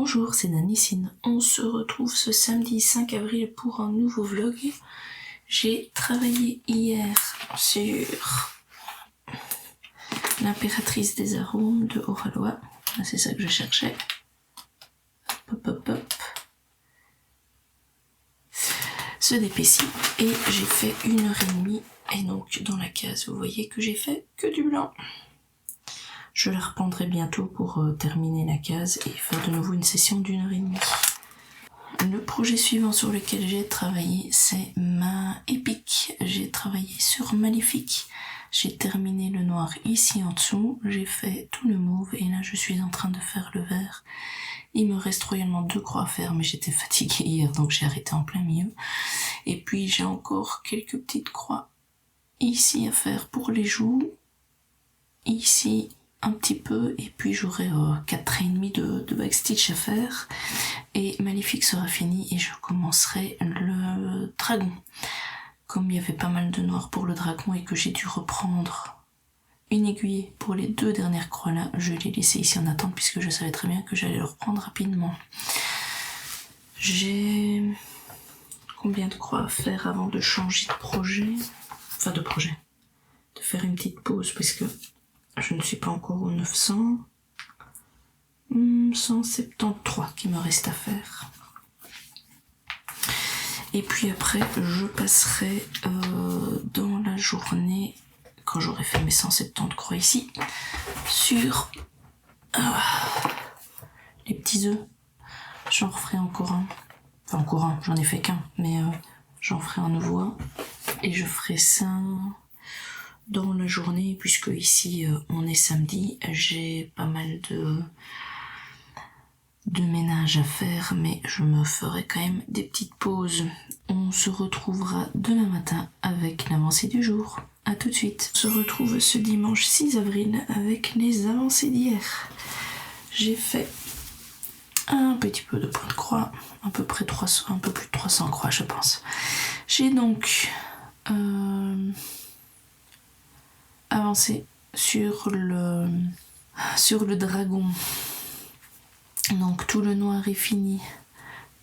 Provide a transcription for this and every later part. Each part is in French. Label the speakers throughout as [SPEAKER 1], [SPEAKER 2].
[SPEAKER 1] Bonjour, c'est Nanissine. On se retrouve ce samedi 5 avril pour un nouveau vlog. J'ai travaillé hier sur l'impératrice des arômes de Oralois. C'est ça que je cherchais. Hop, hop, hop. Ce dépécit. Et j'ai fait 1h30. Et donc dans la case, vous voyez que j'ai fait que du blanc. Je la reprendrai bientôt pour terminer la case et faire de nouveau une session d'1h30. Le projet suivant sur lequel j'ai travaillé, c'est ma épique. J'ai travaillé sur Maléfique. J'ai terminé le noir ici en dessous. J'ai fait tout le mauve et là je suis en train de faire le vert. Il me reste royalement 2 croix à faire, mais j'étais fatiguée hier donc j'ai arrêté en plein milieu. Et puis j'ai encore quelques petites croix ici à faire pour les joues. Ici un petit peu, et puis j'aurai 4,5 de backstitch à faire et Maléfique sera fini et je commencerai le dragon. Comme il y avait pas mal de noir pour le dragon et que j'ai dû reprendre une aiguille pour les 2 dernières croix là, je l'ai laissé ici en attente puisque je savais très bien que j'allais le reprendre rapidement. J'ai combien de croix à faire avant de changer de projet, de faire une petite pause puisque je ne suis pas encore au 900. 173 qui me reste à faire. Et puis après, je passerai dans la journée, quand j'aurai fait mes 170 croix ici, sur les petits œufs. J'en referai encore un. Enfin, encore un, j'en ai fait qu'un, mais j'en ferai un nouveau un. Et je ferai ça dans la journée, puisque ici on est samedi, j'ai pas mal de ménage à faire, mais je me ferai quand même des petites pauses. On se retrouvera demain matin avec l'avancée du jour. A tout de suite. On se retrouve ce dimanche 6 avril avec les avancées d'hier. J'ai fait un petit peu de point de croix, à peu près 300, un peu plus de 300 croix je pense. J'ai donc avancé sur le dragon. Donc tout le noir est fini,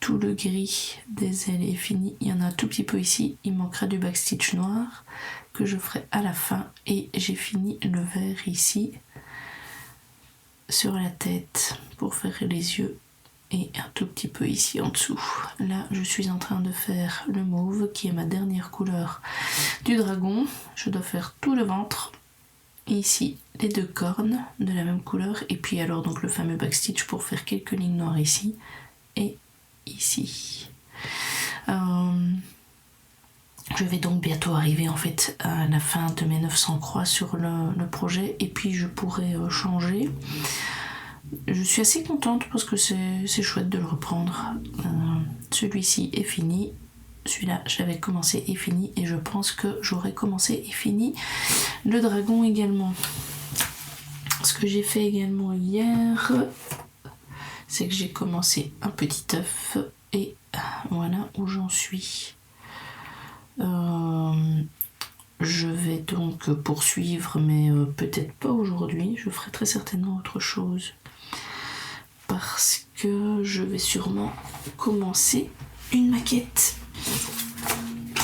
[SPEAKER 1] tout le gris des ailes est fini, il y en a un tout petit peu ici, il manquera du backstitch noir que je ferai à la fin et j'ai fini le vert ici sur la tête pour faire les yeux et un tout petit peu ici en dessous. Là je suis en train de faire le mauve qui est ma dernière couleur du dragon, je dois faire tout le ventre. Et ici les 2 cornes de la même couleur et puis alors donc le fameux backstitch pour faire quelques lignes noires ici et ici. Je vais donc bientôt arriver en fait à la fin de mes 900 croix sur le projet et puis je pourrai changer. Je suis assez contente parce que c'est chouette de le reprendre. Celui-ci est fini. Celui-là, j'avais commencé et fini et je pense que j'aurais commencé et fini le dragon également. Ce que j'ai fait également hier, c'est que j'ai commencé un petit œuf et voilà où j'en suis. Je vais donc poursuivre, mais peut-être pas aujourd'hui. Je ferai très certainement autre chose parce que je vais sûrement commencer une maquette.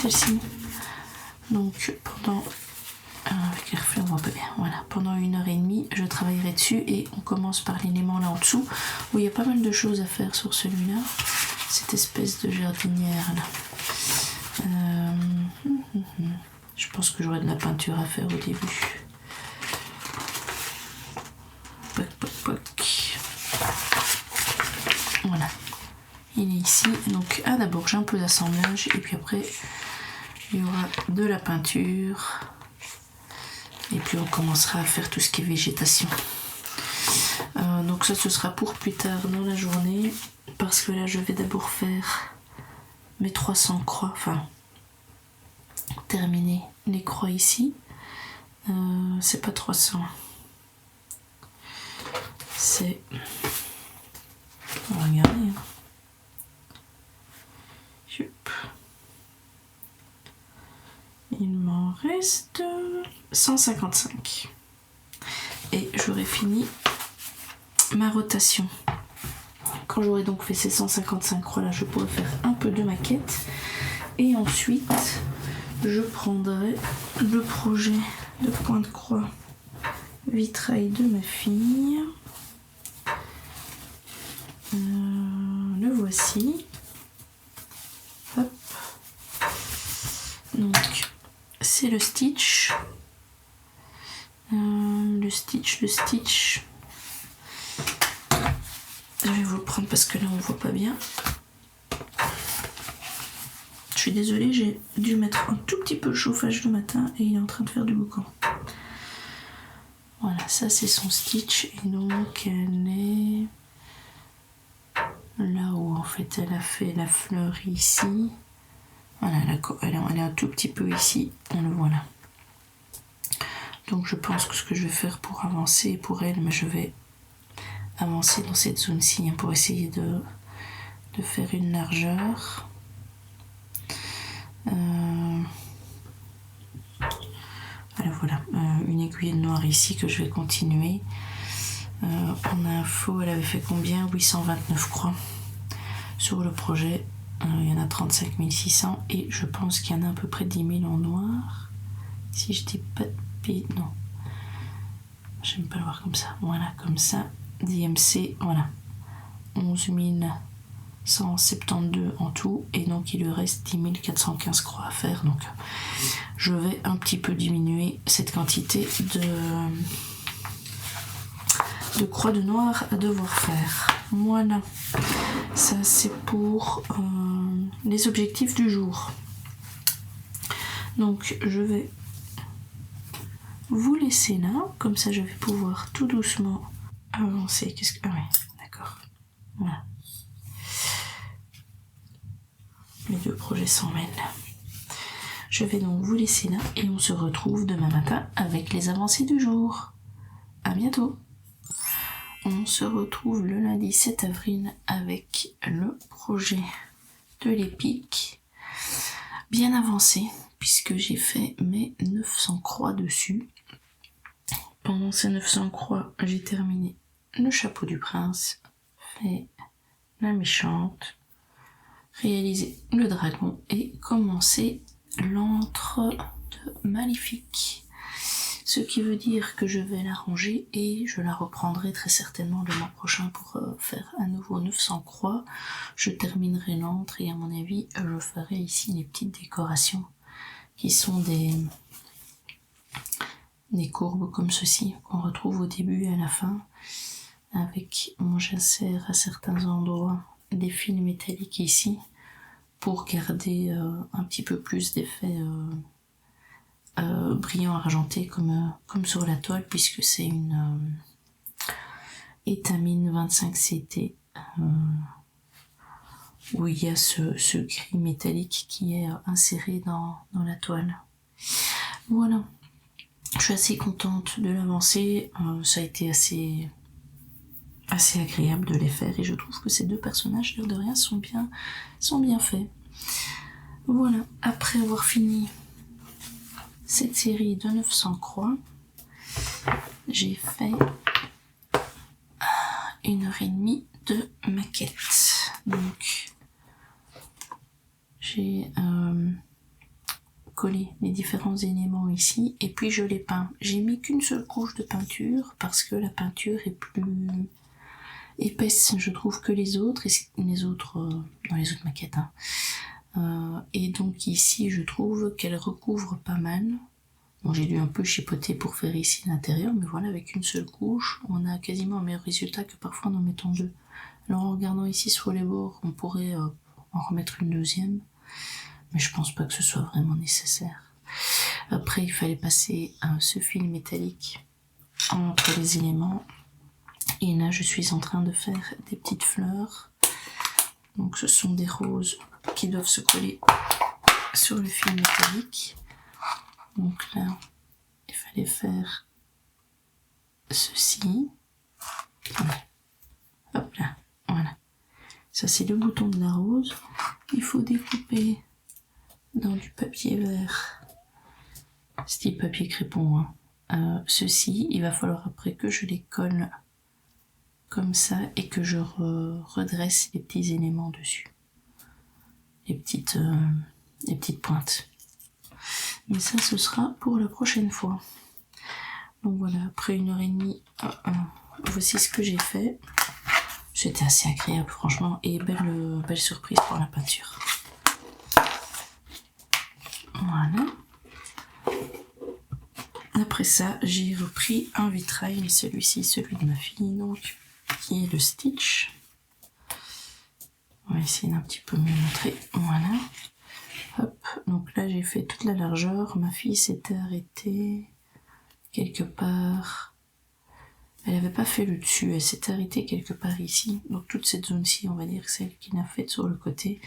[SPEAKER 1] Celle-ci. Donc pendant avec les reflets on voit pas bien. Voilà, pendant 1h30 je travaillerai dessus et on commence par l'élément là en dessous où il y a pas mal de choses à faire sur celui-là. Cette espèce de jardinière là. Je pense que j'aurai de la peinture à faire au début. Poc, poc, poc. Voilà. Il est ici, donc d'abord j'ai un peu d'assemblage et puis après il y aura de la peinture et puis on commencera à faire tout ce qui est végétation. Donc ça ce sera pour plus tard dans la journée parce que là je vais d'abord faire mes 300 croix, enfin terminer les croix ici. C'est pas 300, c'est, on va regarder. Il m'en reste 155 et j'aurai fini ma rotation. Quand j'aurai donc fait ces 155 croix là, je pourrai faire un peu de maquette. Et ensuite, je prendrai le projet de point de croix vitrail de ma fille. Le voici. Hop. Donc, c'est le stitch. Le stitch. Je vais vous le prendre parce que là on ne voit pas bien. Je suis désolée, j'ai dû mettre un tout petit peu le chauffage le matin et il est en train de faire du boucan. Voilà, ça c'est son stitch et donc elle est là où en fait elle a fait la fleur ici. Voilà, elle est un tout petit peu ici, on le voit là. Donc je pense que ce que je vais faire pour avancer pour elle, mais je vais avancer dans cette zone-ci pour essayer de faire une largeur. Voilà, une aiguille noire ici que je vais continuer. En info, elle avait fait combien? 829 croix sur le projet. Il y en a 35 600 et je pense qu'il y en a à peu près 10 000 en noir. Si je dis pas de bêtises, non. J'aime pas le voir comme ça. Voilà, comme ça. DMC, voilà. 11 172 en tout. Et donc, il lui reste 10 415 croix à faire. Donc, je vais un petit peu diminuer cette quantité de croix de noir à devoir faire. Voilà. Ça, c'est pour les objectifs du jour. Donc, je vais vous laisser là, comme ça je vais pouvoir tout doucement avancer. Ah ouais, d'accord. Voilà. Les deux projets s'en mêlent. Je vais donc vous laisser là et on se retrouve demain matin avec les avancées du jour. À bientôt. On se retrouve le lundi 7 avril avec le projet de l'épique bien avancé puisque j'ai fait mes 900 croix dessus. Pendant ces 900 croix, j'ai terminé le chapeau du prince, fait la méchante, réalisé le dragon et commencé l'antre de Maléfique. Ce qui veut dire que je vais la ranger et je la reprendrai très certainement le mois prochain pour faire à nouveau 900 croix. Je terminerai l'antre et à mon avis, je ferai ici les petites décorations qui sont des courbes comme ceci qu'on retrouve au début et à la fin avec mon jacère à certains endroits, des fils métalliques ici pour garder un petit peu plus d'effet brillant argenté comme sur la toile puisque c'est une étamine 25 CT où il y a ce gris métallique qui est inséré dans la toile. Voilà. Je suis assez contente de l'avancée, ça a été assez agréable de les faire et je trouve que ces deux personnages, l'air de rien, sont bien faits. Voilà, après avoir fini cette série de 900 croix, j'ai fait 1h30 de maquette. Donc, j'ai coller les différents éléments ici et puis je les peins. J'ai mis qu'une seule couche de peinture parce que la peinture est plus épaisse je trouve que les autres dans les autres maquettes et donc ici je trouve qu'elle recouvre pas mal. Bon, j'ai dû un peu chipoter pour faire ici l'intérieur, mais voilà, avec une seule couche on a quasiment un meilleur résultat que parfois en mettant deux. Alors en regardant ici sur les bords on pourrait en remettre une deuxième, mais je pense pas que ce soit vraiment nécessaire. Après, il fallait passer ce fil métallique entre les éléments. Et là, je suis en train de faire des petites fleurs. Donc, ce sont des roses qui doivent se coller sur le fil métallique. Donc là, il fallait faire ceci. Hop là, voilà. Ça, c'est le bouton de la rose. Il faut découper dans du papier vert, style papier crépon, ceci, il va falloir après que je les colle comme ça et que je redresse les petits éléments dessus. Les petites pointes. Mais ça, ce sera pour la prochaine fois. Donc voilà, après 1h30, voici ce que j'ai fait. C'était assez agréable, franchement, et belle surprise pour la peinture. Voilà. Après ça, j'ai repris un vitrail, mais celui-ci, celui de ma fille, donc, qui est le Stitch. On va essayer d'un petit peu mieux montrer. Voilà. Hop. Donc là, j'ai fait toute la largeur. Ma fille s'était arrêtée quelque part. Elle n'avait pas fait le dessus, elle s'était arrêtée quelque part ici. Donc toute cette zone-ci, on va dire, celle qui l'a faite sur le côté.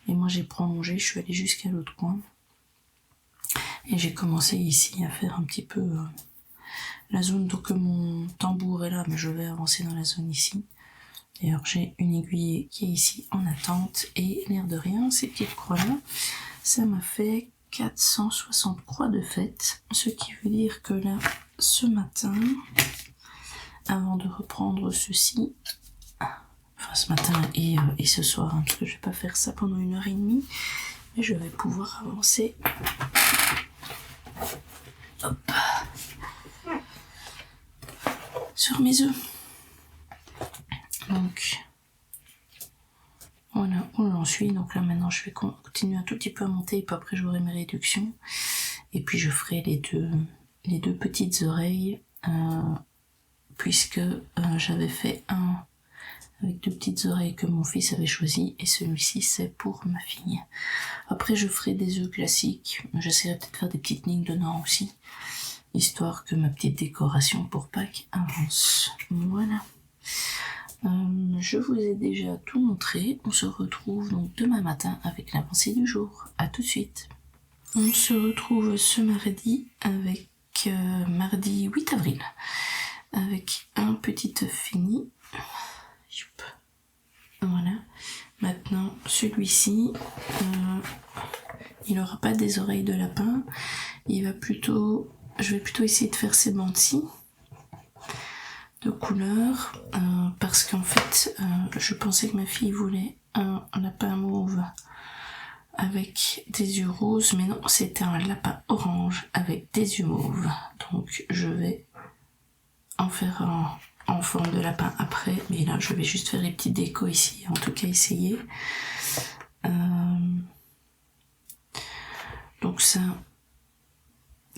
[SPEAKER 1] Et moi, j'ai prolongé, je suis allée jusqu'à l'autre coin. Et j'ai commencé ici à faire un petit peu la zone, donc mon tambour est là, mais je vais avancer dans la zone ici. D'ailleurs, j'ai une aiguille qui est ici en attente, et l'air de rien, ces petites croix-là, ça m'a fait 460 croix de fête, ce qui veut dire que là, ce matin, avant de reprendre ceci, enfin ce matin et ce soir, hein, parce que je vais pas faire ça pendant 1h30, mais je vais pouvoir avancer. Hop. Sur mes œufs. Donc voilà où j'en suis. Donc là maintenant je vais continuer un tout petit peu à monter, et puis après j'aurai mes réductions, et puis je ferai les deux petites oreilles, puisque j'avais fait un avec 2 petites oreilles que mon fils avait choisi, et celui-ci c'est pour ma fille. Après je ferai des œufs classiques, j'essaierai peut-être de faire des petites lignes dedans aussi, histoire que ma petite décoration pour Pâques avance. Voilà. Je vous ai déjà tout montré. On se retrouve donc demain matin avec l'avancée du jour. À tout de suite. On se retrouve ce mardi avec mardi 8 avril avec un petit œuf fini. Voilà. Maintenant celui-ci, il n'aura pas des oreilles de lapin. Je vais plutôt essayer de faire ces bandes-ci de couleur, parce qu'en fait je pensais que ma fille voulait un lapin mauve avec des yeux roses, mais non, c'était un lapin orange avec des yeux mauves. Donc je vais en faire un en forme de lapin après, mais là je vais juste faire les petits décos ici, en tout cas essayer. Donc ça,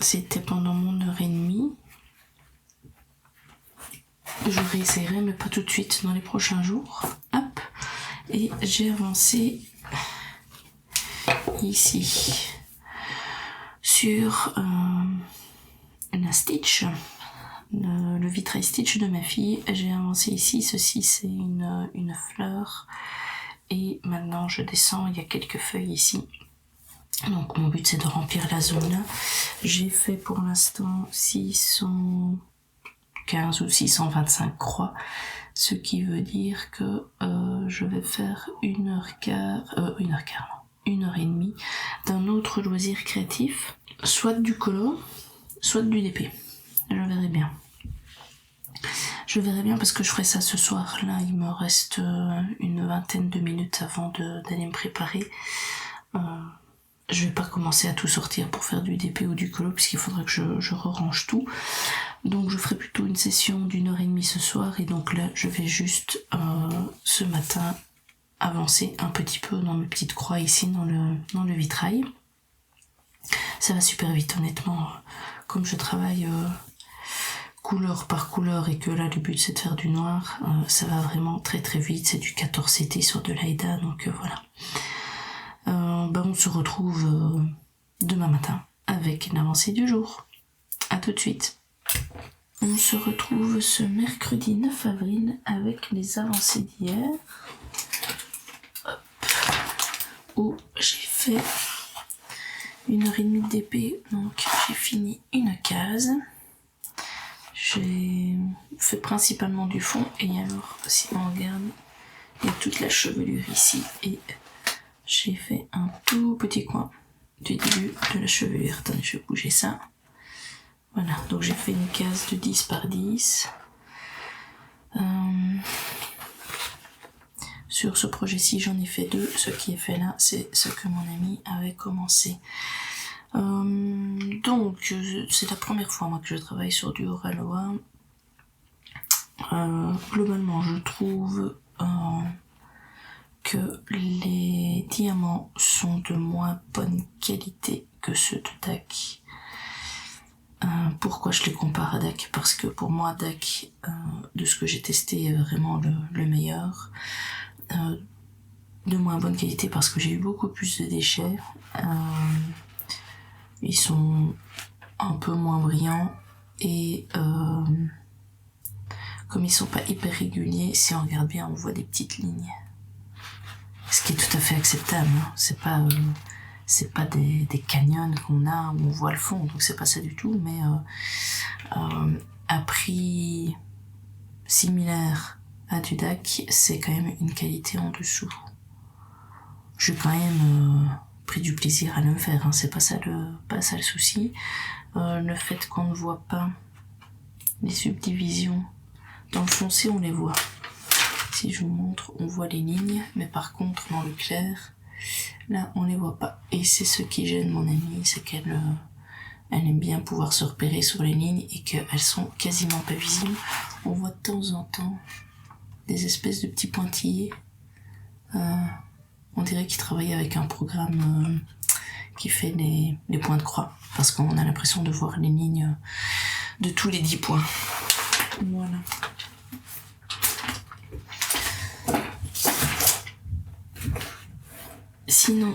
[SPEAKER 1] c'était pendant mon 1h30. Je réessayerai, mais pas tout de suite, dans les prochains jours. Hop. Et j'ai avancé ici sur la Stitch, le vitrail Stitch de ma fille. J'ai avancé ici, ceci c'est une fleur, et maintenant je descends, il y a quelques feuilles ici. Donc mon but c'est de remplir la zone là. J'ai fait pour l'instant 615 ou 625 croix, ce qui veut dire que je vais faire 1h30 d'un autre loisir créatif, soit du colo, soit du DP. Je verrai bien. Je verrai bien parce que je ferai ça ce soir. Là, il me reste une vingtaine de minutes avant d'aller me préparer. Je vais pas commencer à tout sortir pour faire du DP ou du colo, puisqu'il faudrait que je range tout. Donc je ferai plutôt une session d'1h30 ce soir, et donc là je vais juste ce matin avancer un petit peu dans mes petites croix ici dans le vitrail. Ça va super vite honnêtement, comme je travaille couleur par couleur et que là le but c'est de faire du noir, ça va vraiment très très vite. C'est du 14 CT sur de l'Aïda, donc voilà. On se retrouve demain matin avec l'avancée du jour. À tout de suite. On se retrouve ce mercredi 9 avril avec les avancées d'hier, où j'ai fait 1h30 de DP, donc j'ai fini une case. J'ai fait principalement du fond, et alors si on regarde, il y a toute la chevelure ici, et j'ai fait un tout petit coin du début de la chevelure. Attendez, je vais bouger ça. Voilà, donc j'ai fait une case de 10 par 10. Sur ce projet-ci, j'en ai fait 2. Ce qui est fait là, c'est ce que mon ami avait commencé. Donc, c'est la première fois moi que je travaille sur du Oraloa. Globalement, je trouve que les diamants sont de moins bonne qualité que ceux de DAC. Pourquoi je les compare à DAC? Parce que pour moi, DAC, de ce que j'ai testé, est vraiment le meilleur. De moins bonne qualité parce que j'ai eu beaucoup plus de déchets. Ils sont un peu moins brillants et comme ils sont pas hyper réguliers, si on regarde bien, on voit des petites lignes. Ce qui est tout à fait acceptable, hein. C'est pas des canyons qu'on a où on voit le fond, donc c'est pas ça du tout, mais à prix similaire à du DAC, c'est quand même une qualité en dessous. J'ai quand même pris du plaisir à le faire, hein. C'est pas ça le souci. Le fait qu'on ne voit pas les subdivisions dans le foncé, on les voit. Si je vous montre, on voit les lignes, mais par contre dans le clair, là on les voit pas. Et c'est ce qui gêne mon amie, c'est qu'elle aime bien pouvoir se repérer sur les lignes et qu'elles sont quasiment pas visibles. On voit de temps en temps des espèces de petits pointillés. On dirait qu'il travaille avec un programme qui fait les points de croix, parce qu'on a l'impression de voir les lignes de tous les 10 points. Voilà. Sinon,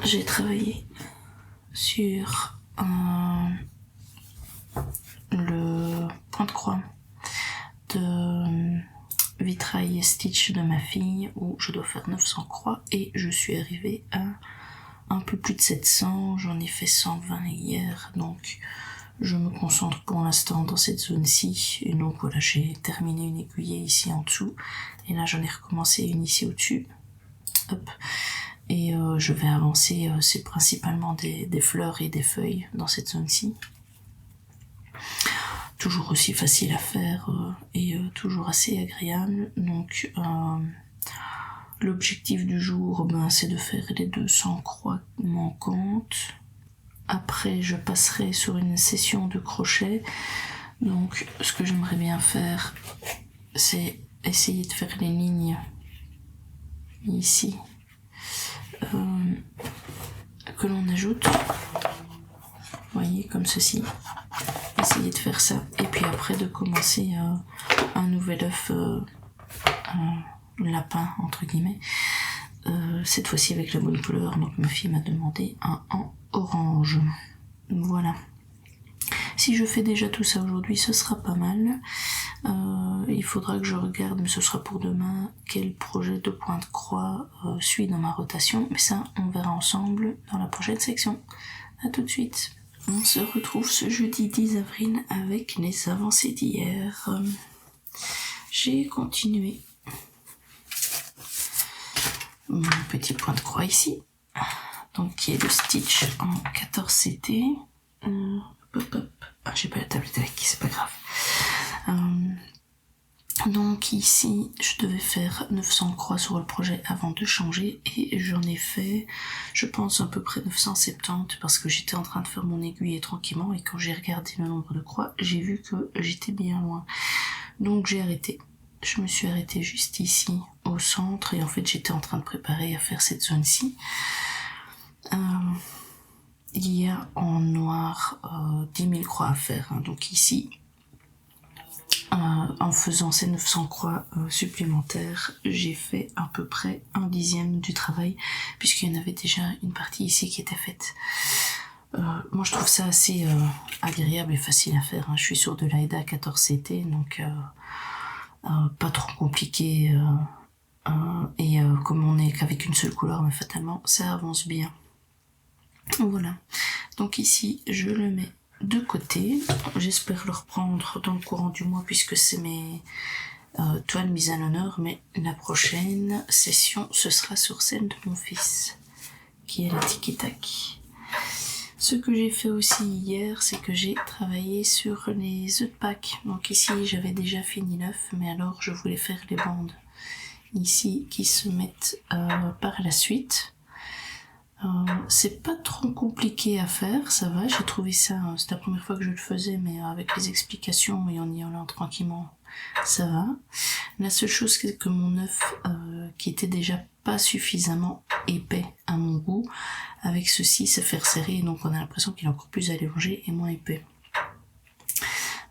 [SPEAKER 1] j'ai travaillé sur le point de croix de vitrail stitch de ma fille où je dois faire 900 croix et je suis arrivée à un peu plus de 700, j'en ai fait 120 hier, donc je me concentre pour l'instant dans cette zone-ci, et donc voilà, j'ai terminé une aiguillée ici en dessous, et là j'en ai recommencé une ici au-dessus, hop, et je vais avancer, c'est principalement des fleurs et des feuilles dans cette zone-ci. Toujours aussi facile à faire et toujours assez agréable, donc l'objectif du jour, c'est de faire les 200 croix manquantes. Après, je passerai sur une session de crochet. Donc, ce que j'aimerais bien faire, c'est essayer de faire les lignes ici que l'on ajoute. Vous voyez, comme ceci. Essayer de faire ça. Et puis après, de commencer un nouvel œuf, lapin, entre guillemets. Cette fois-ci avec la bonne couleur. Donc, ma fille m'a demandé un en orange. Voilà. Si je fais déjà tout ça aujourd'hui, ce sera pas mal. Il faudra que je regarde, mais ce sera pour demain, quel projet de point de croix suit dans ma rotation. Mais ça, on verra ensemble dans la prochaine section. À tout de suite. On se retrouve ce jeudi 10 avril avec les avancées d'hier. J'ai continué mon petit point de croix ici. Donc qui est le stitch en 14 CT. J'ai pas la tablette avec, c'est pas grave. Donc ici, je devais faire 900 croix sur le projet avant de changer et j'en ai fait, je pense, à peu près 970 parce que j'étais en train de faire mon aiguille tranquillement et quand j'ai regardé le nombre de croix, j'ai vu que j'étais bien loin. Donc j'ai arrêté. Je me suis arrêtée juste ici, au centre, et en fait j'étais en train de préparer à faire cette zone-ci. Il y a en noir 10 000 croix à faire, hein. Donc ici, en faisant ces 900 croix supplémentaires, j'ai fait à peu près 1/10 du travail, puisqu'il y en avait déjà une partie ici qui était faite. Moi je trouve ça assez agréable et facile à faire, hein. Je suis sur de l'AIDA 14 CT, donc pas trop compliqué, et comme on n'est qu'avec une seule couleur, mais fatalement ça avance bien. Voilà, donc ici je le mets de côté, j'espère le reprendre dans le courant du mois puisque c'est mes toiles mises à l'honneur, mais la prochaine session ce sera sur celle de mon fils qui est la tiki-tac. Ce que j'ai fait aussi hier, c'est que j'ai travaillé sur les œufs de Pâques. Donc ici j'avais déjà fini l'œuf, mais alors je voulais faire les bandes ici qui se mettent par la suite. C'est pas trop compliqué à faire, ça va, j'ai trouvé ça, c'est la première fois que je le faisais, mais avec les explications et en y allant tranquillement, ça va. La seule chose, c'est que mon œuf, qui était déjà pas suffisamment épais à mon goût, avec ceci, se fait resserrer, donc on a l'impression qu'il est encore plus allongé et moins épais.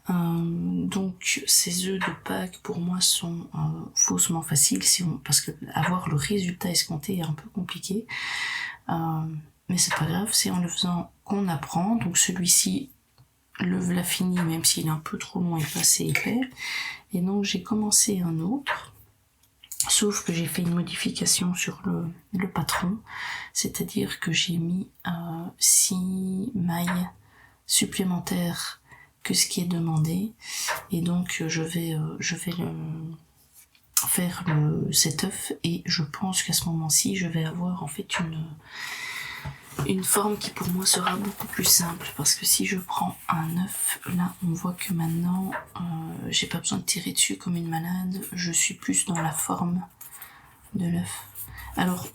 [SPEAKER 1] Donc ces œufs de Pâques pour moi sont faussement faciles parce que avoir le résultat escompté est un peu compliqué, mais c'est pas grave, c'est en le faisant qu'on apprend. Donc celui-ci l'a fini même s'il est un peu trop long et pas assez épais, et donc j'ai commencé un autre, sauf que j'ai fait une modification sur le patron, c'est-à-dire que j'ai mis 6 mailles supplémentaires que ce qui est demandé, et donc je vais faire cet œuf, et je pense qu'à ce moment-ci je vais avoir en fait une forme qui pour moi sera beaucoup plus simple, parce que si je prends un œuf, là on voit que maintenant j'ai pas besoin de tirer dessus comme une malade, je suis plus dans la forme de l'œuf. Alors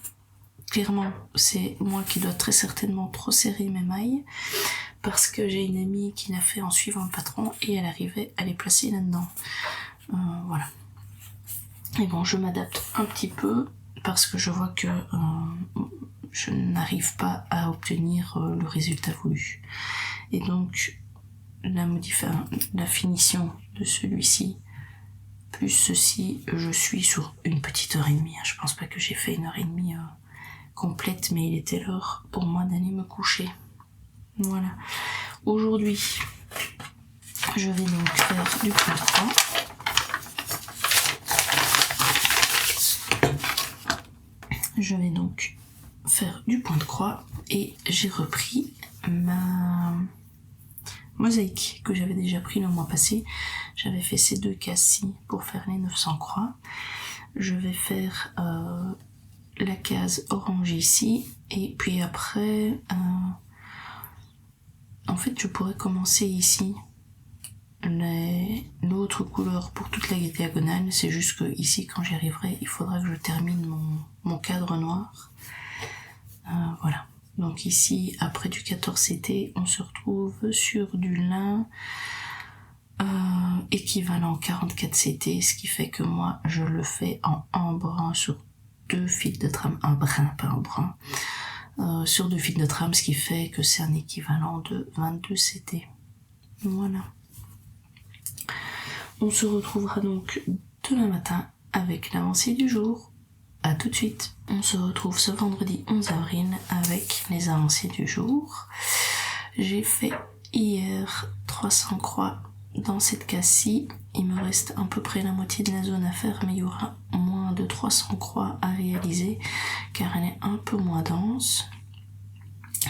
[SPEAKER 1] clairement c'est moi qui dois très certainement trop serrer mes mailles, parce que j'ai une amie qui l'a fait en suivant le patron et elle arrivait à les placer là-dedans. Voilà. Et bon, je m'adapte un petit peu parce que je vois que je n'arrive pas à obtenir le résultat voulu. Et donc, la finition de celui-ci, plus ceci, je suis sur une petite heure et demie. Je pense pas que j'ai fait une heure et demie complète, mais il était l'heure pour moi d'aller me coucher. Voilà. Aujourd'hui, je vais donc faire du point 3. Je vais donc faire du point de croix et j'ai repris ma mosaïque que j'avais déjà pris le mois passé. J'avais fait ces 2 cases-ci pour faire les 900 croix. Je vais faire la case orange ici, et puis après en fait je pourrais commencer ici l'autre couleur pour toute la diagonale. C'est juste que ici quand j'y arriverai il faudra que je termine mon cadre noir. Voilà, donc ici après du 14 CT on se retrouve sur du lin équivalent 44 CT, ce qui fait que moi je le fais en brun sur 2 fils de trame, un brin, pas un brun, sur 2 fils de trame, ce qui fait que c'est un équivalent de 22 CT. Voilà. On se retrouvera donc demain matin avec l'avancée du jour. A tout de suite. On se retrouve ce vendredi 11 avril avec les avancées du jour. J'ai fait hier 300 croix dans cette case-ci. Il me reste à peu près la moitié de la zone à faire, mais il y aura moins de 300 croix à réaliser car elle est un peu moins dense.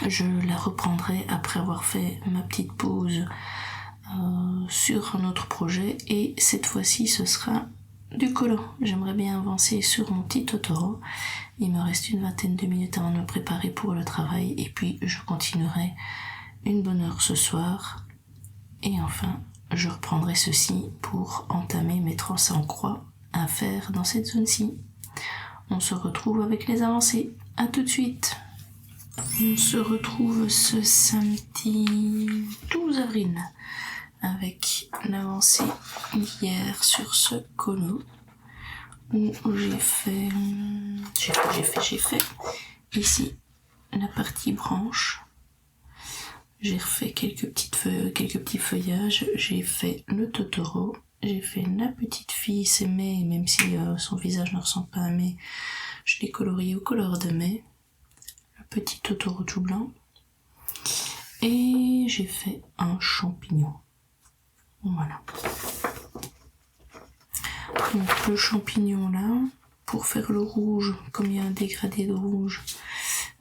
[SPEAKER 1] Je la reprendrai après avoir fait ma petite pause sur un autre projet, et cette fois-ci ce sera du collant. J'aimerais bien avancer sur mon petit Totoro. Il me reste une vingtaine de minutes avant de me préparer pour le travail, et puis je continuerai une bonne heure ce soir, et enfin je reprendrai ceci pour entamer mes 300 croix à faire dans cette zone-ci. On se retrouve avec les avancées. À tout de suite. On se retrouve ce samedi 12 avril avec l'avancée hier sur ce colo où j'ai fait ici la partie branche. J'ai refait quelques petits feuillages, j'ai fait le Totoro, j'ai fait la petite fille, c'est Mai, même si son visage ne ressemble pas à Mai, je l'ai colorié au couleur de Mai, le petit Totoro tout blanc, et j'ai fait un champignon. Voilà. Donc le champignon là, pour faire le rouge, comme il y a un dégradé de rouge,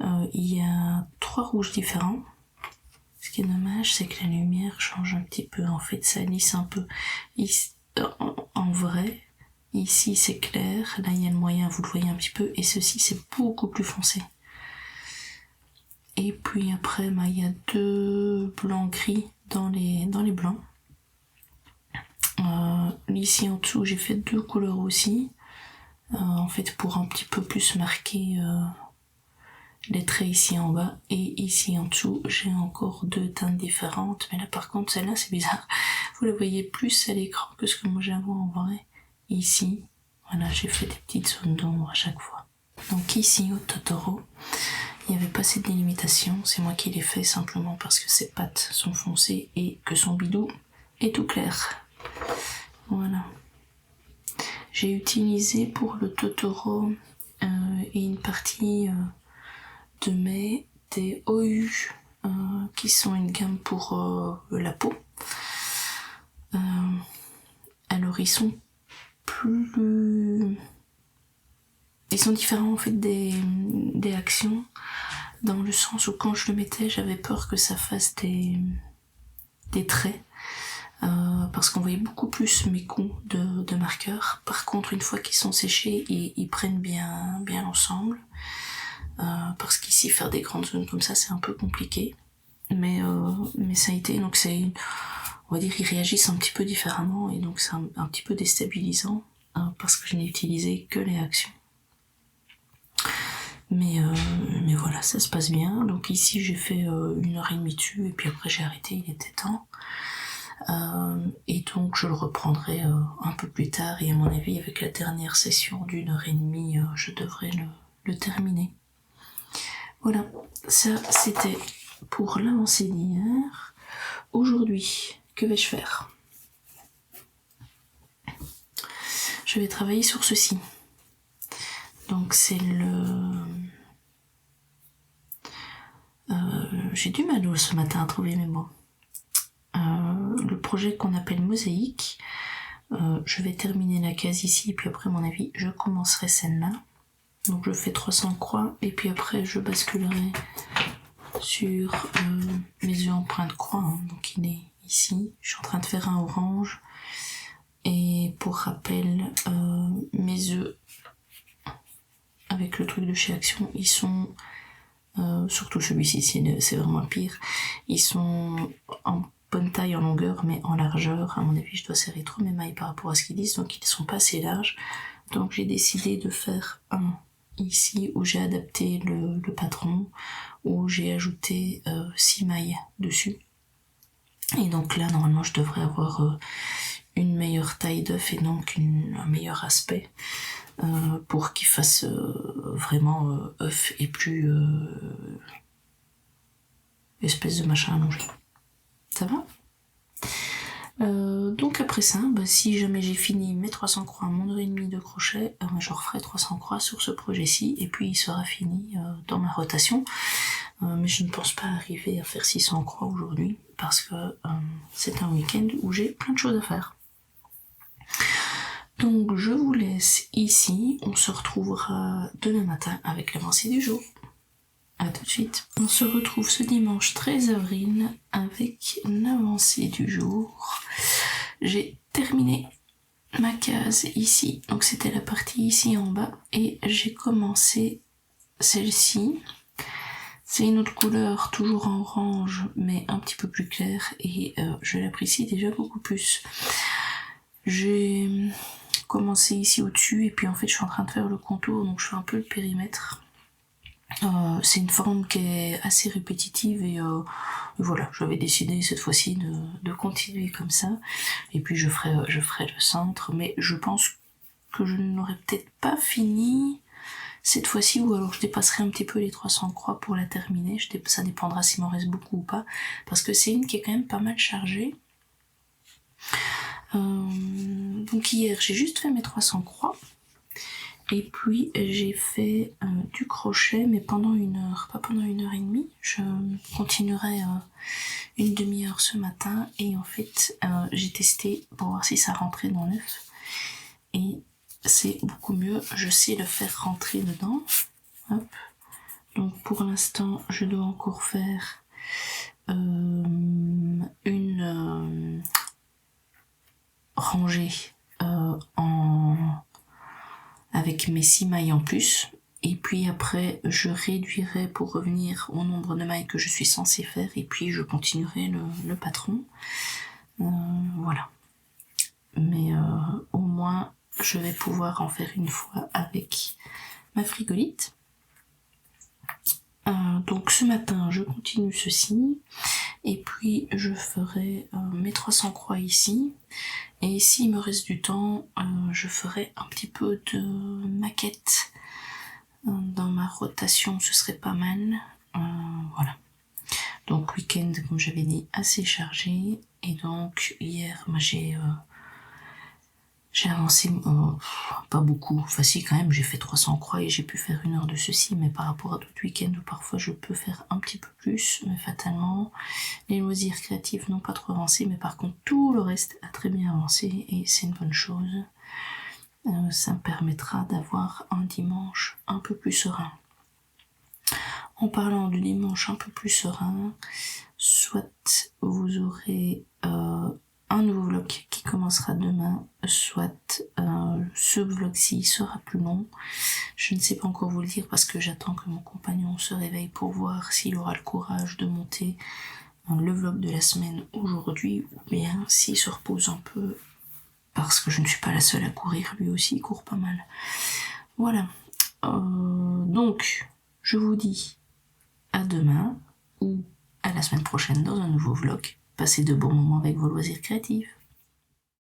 [SPEAKER 1] il y a 3 rouges différents. Ce qui est dommage, c'est que la lumière change un petit peu, en fait ça lisse un peu. Ici, en vrai, ici c'est clair, là il y a le moyen, vous le voyez un petit peu, et ceci c'est beaucoup plus foncé. Et puis après, il y a 2 blancs gris dans les blancs. Ici en dessous j'ai fait 2 couleurs aussi, en fait pour un petit peu plus marquer les traits ici en bas, et ici en dessous j'ai encore 2 teintes différentes, mais là par contre celle-là c'est bizarre, vous la voyez plus à l'écran que ce que moi j'ai en vrai. Ici, voilà, j'ai fait des petites zones d'ombre à chaque fois. Donc ici au Totoro, il n'y avait pas cette délimitation, c'est moi qui l'ai fait simplement parce que ses pattes sont foncées et que son bidou est tout clair. Voilà. J'ai utilisé pour le Totoro et une partie de mai des OU qui sont une gamme pour la peau. Alors ils sont différents en fait des actions, dans le sens où quand je le mettais j'avais peur que ça fasse des traits, parce qu'on voyait beaucoup plus mes coups de marqueur. Par contre une fois qu'ils sont séchés ils prennent bien l'ensemble, parce qu'ici faire des grandes zones comme ça c'est un peu compliqué, mais ça a été, donc on va dire ils réagissent un petit peu différemment, et donc c'est un petit peu déstabilisant, parce que je n'ai utilisé que les actions. Mais voilà, ça se passe bien. Donc ici j'ai fait 1h30 dessus, et puis après j'ai arrêté, il était temps. Et donc je le reprendrai un peu plus tard, et à mon avis avec la dernière session d'1h30 je devrais le terminer. Voilà, ça c'était pour l'avancée d'hier. Aujourd'hui, que vais-je faire? Je vais travailler sur ceci. Donc c'est j'ai du mal ce matin à trouver mes mots. Le projet qu'on appelle Mosaïque. Je vais terminer la case ici, et puis après, à mon avis, je commencerai celle-là. Donc je fais 300 croix, et puis après je basculerai sur mes œufs empreintes croix, hein. Donc il est ici. Je suis en train de faire un orange. Et pour rappel, mes œufs avec le truc de chez Action, ils sont, surtout celui-ci, c'est vraiment le pire, ils sont en bonne taille en longueur, mais en largeur, à mon avis je dois serrer trop mes mailles par rapport à ce qu'ils disent, donc ils sont pas assez larges. Donc j'ai décidé de faire un ici où j'ai adapté le patron, où j'ai ajouté 6 mailles dessus. Et donc là normalement je devrais avoir une meilleure taille d'œuf, et donc un meilleur aspect, pour qu'il fasse vraiment œuf, et plus espèce de machin allongé. Ça va? Donc après ça, si jamais j'ai fini mes 300 croix à mon heure et demie de crochet, je referai 300 croix sur ce projet-ci, et puis il sera fini dans ma rotation. Mais je ne pense pas arriver à faire 600 croix aujourd'hui, parce que c'est un week-end où j'ai plein de choses à faire. Donc je vous laisse ici, on se retrouvera demain matin avec l'avancée du jour. A tout de suite. On se retrouve ce dimanche 13 avril avec l'avancée du jour. J'ai terminé ma case ici, donc c'était la partie ici en bas, et j'ai commencé celle-ci. C'est une autre couleur, toujours en orange, mais un petit peu plus claire, et je l'apprécie déjà beaucoup plus. J'ai commencé ici au-dessus, et puis en fait je suis en train de faire le contour, donc je fais un peu le périmètre. C'est une forme qui est assez répétitive, et voilà, j'avais décidé cette fois-ci de continuer comme ça, et puis je ferai le centre, mais je pense que je n'aurai peut-être pas fini cette fois-ci, ou alors je dépasserai un petit peu les 300 croix pour la terminer. Ça dépendra s'il m'en reste beaucoup ou pas, parce que c'est une qui est quand même pas mal chargée. Donc hier j'ai juste fait mes 300 croix, et puis j'ai fait du crochet, mais pendant 1 heure, pas pendant 1h30. Je continuerai une demi-heure ce matin, et en fait j'ai testé pour voir si ça rentrait dans l'œuf, et c'est beaucoup mieux, je sais le faire rentrer dedans. Hop. Donc pour l'instant je dois encore faire une rangée avec mes 6 mailles en plus, et puis après je réduirai pour revenir au nombre de mailles que je suis censée faire, et puis je continuerai le patron. Voilà. Mais au moins je vais pouvoir en faire une fois avec ma frigolite. Donc ce matin, je continue ceci, et puis je ferai mes 300 croix ici, et s'il me reste du temps, je ferai un petit peu de maquette dans ma rotation, ce serait pas mal. Voilà. Donc week-end, comme j'avais dit, assez chargé, et donc hier, j'ai avancé, pas beaucoup, enfin si quand même, j'ai fait 300 croix et j'ai pu faire 1 heure de ceci, mais par rapport à d'autres week-ends où parfois je peux faire un petit peu plus, mais fatalement, les loisirs créatifs n'ont pas trop avancé, mais par contre tout le reste a très bien avancé, et c'est une bonne chose. Ça me permettra d'avoir un dimanche un peu plus serein. En parlant du dimanche un peu plus serein, soit vous aurez un nouveau vlog qui commencera demain, soit ce vlog-ci sera plus long. Je ne sais pas encore vous le dire parce que j'attends que mon compagnon se réveille pour voir s'il aura le courage de monter le vlog de la semaine aujourd'hui, ou bien s'il se repose un peu, parce que je ne suis pas la seule à courir, lui aussi il court pas mal. Voilà. Donc, je vous dis à demain ou à la semaine prochaine dans un nouveau vlog. Passez de bons moments avec vos loisirs créatifs.